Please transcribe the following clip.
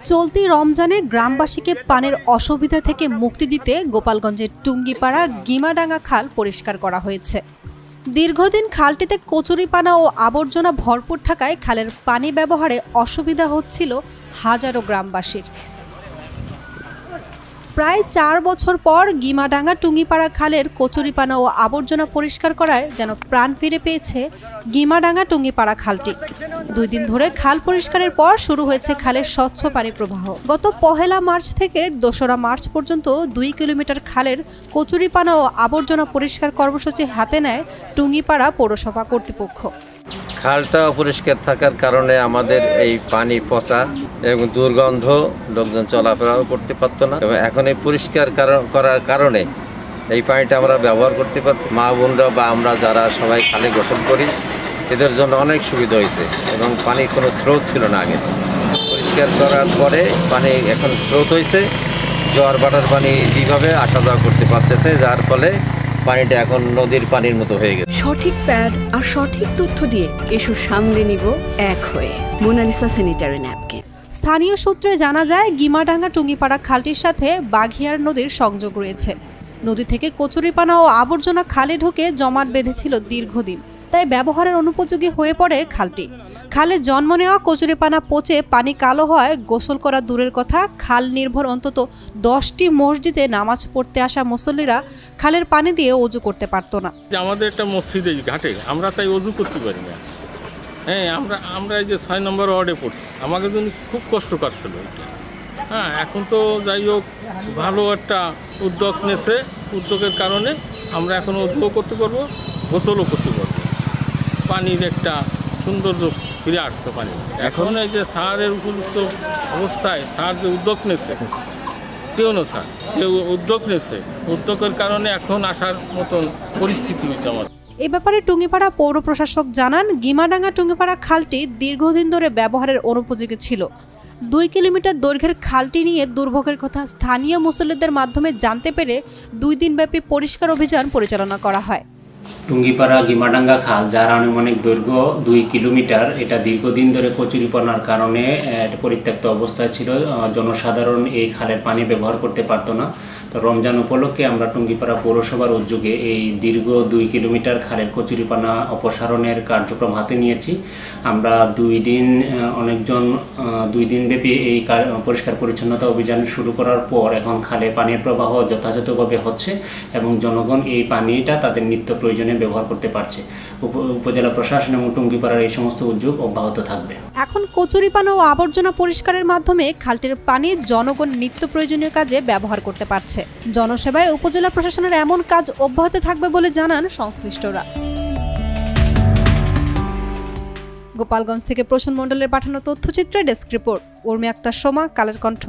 চলতি রমজানে গ্রামবাসীকে পানির অসুবিধা থেকে মুক্তি দিতে গোপালগঞ্জের টুঙ্গিপাড়া গিমাডাঙ্গা খাল পরিষ্কার করা হয়েছে। দীর্ঘদিন খালটিতে কচুরিপানা ও আবর্জনা ভরপুর থাকায় খালের পানি ব্যবহারে অসুবিধা হচ্ছিল হাজারো গ্রামবাসীর। প্রায় 4 বছর পর গিমাডাঙ্গা টুঙ্গিপাড়া খালের কচুরিপানা ও আবর্জনা পরিষ্কার করায় যেন প্রাণ ফিরে পেয়েছে গিমাডাঙ্গা টুঙ্গিপাড়া খালটি। 2 দিন ধরে খাল পরিষ্কারের পর শুরু হয়েছে খালের স্বচ্ছ পানি প্রবাহ। গত 1 মার্চ থেকে 2 মার্চ পর্যন্ত 2 কিলোমিটার খালের কচুরিপানা ও আবর্জনা পরিষ্কার কর্মসূচি হাতে নেয় টুঙ্গিপাড়া পৌরসভা কর্তৃপক্ষ। খালটা অপরিষ্কার থাকার কারণে আমাদের এই পানি পচা এবং দুর্গন্ধ, লোকজন চলাফেরাও করতে পারতো না। এবং এখন এই পরিষ্কার করার কারণে এই পানিটা আমরা ব্যবহার করতে পারছি। মা বোনরা বা আমরা যারা সবাই খালে গোসল করি, এদের জন্য অনেক সুবিধা হয়েছে এবং পানির কোনো স্রোত ছিল না আগে। পরিষ্কার করার পরে পানি এখন স্রোত হয়েছে, জোয়ার ভাটার পানি যেভাবে আসা যাওয়া করতে পারতেছে, যার ফলে পানিটা এখন নদীর পানির মতো হয়ে গেছে। সঠিক প্যাড আর সঠিক তথ্য দিয়ে এসব সামলে নিব এক হয়ে। Monalisa sanitary napkin. স্থানীয় সূত্রে জানা যায়, গিমাডাঙ্গা টুঙ্গিপাড়া খালটির সাথে বাঘিয়ার নদীর সংযোগ রয়েছে। নদী থেকে কচুরিপানা ও আবর্জনা খালে ঢুকে জমাট বেঁধেছিল দীর্ঘদিন, তাই ব্যবহারের অনুপযোগী হয়ে পড়ে খালটি। খালে জন্ম নেওয়া কচুরিপানা পচে পানি কালো হয়, গোসল করা দূরের কথা, খাল নির্ভর অন্তত 10টি মসজিদে নামাজ পড়তে আসা মুসল্লিরা খালের পানি দিয়ে অজু করতে পারতো না। আমাদের একটা মসজিদে ঘাটে আমরা তাই অজু করতে পারি না। হ্যাঁ, আমরা এই যে 6 নম্বর ওয়ার্ডে পড়ছি, আমাকে জন্য খুব কষ্টকর ছিল এটা। হ্যাঁ, এখন তো যাই হোক ভালো একটা উদ্যোগ নেছে। উদ্যোগের কারণে আমরা এখন অজুও করতে পারবো, গোসলও করতে পারবো। পানির একটা সৌন্দর্য ফিরে আসছে পানি। এখন এই যে সারের উপযুক্ত অবস্থায় সার যে উদ্যোগ নেছে, কেউনো স্যার যে উদ্যোগ নেছে, উদ্যোগের কারণে এখন আসার মতন পরিস্থিতি হয়েছে আমার। এ ব্যাপারে টুঙ্গিপাড়া পৌর প্রশাসক জানান, গিমাডাঙ্গা টুঙ্গিপাড়া খালটি দীর্ঘদিন ধরে ব্যবহারের অনুপযোগী ছিল। 2 কিলোমিটার দৈর্ঘ্যের খালটি নিয়ে দুর্ভোগের কথা স্থানীয় মুসল্লিদের মাধ্যমে জানতে পেরে 2 দিনব্যাপী পরিষ্কার অভিযান পরিচালনা করা হয়। টুঙ্গিপাড়া গিমাডাঙ্গা খাল, যার আনুমানিক দৈর্ঘ্য 2 কিলোমিটার, এটা দীর্ঘদিন ধরে কচুরিপানার কারণে পরিত্যক্ত অবস্থায় ছিল। জনসাধারণ এই খালের পানি ব্যবহার করতে পারতো না। তো রমজান উপলক্ষে আমরা টুঙ্গিপাড়া পৌরসভার উদ্যোগে এই দীর্ঘ 2 কিলোমিটার খালের কচুরিপানা অপসারণের কার্যক্রম হাতে নিয়েছি। আমরা 2 দিন ব্যাপী এই পরিষ্কার পরিচ্ছন্নতা অভিযান শুরু করার পর এখন খালে পানির প্রবাহ যথাযথভাবে হচ্ছে এবং জনগণ এই পানিটা তাদের নিত্য প্রয়োজনে ব্যবহার করতে পারছে। উপজেলা প্রশাসন এবং টুঙ্গিপাড়ার এই সমস্ত উদ্যোগ অব্যাহত থাকবে। এখন কচুরিপানা ও আবর্জনা পরিষ্কারের মাধ্যমে খালটির পানি জনগণ নিত্য প্রয়োজনীয় কাজে ব্যবহার করতে পারছে। জনসেবায় উপজেলা প্রশাসনের এমন কাজ অব্যাহত থাকবে বলে জানান সংশ্লিষ্টরা। গোপালগঞ্জ থেকে প্রসন্ন মণ্ডলের পাঠানো তথ্যচিত্রে ডেস্ক রিপোর্ট। উর্মি আক্তার সোমা, কালের কণ্ঠ।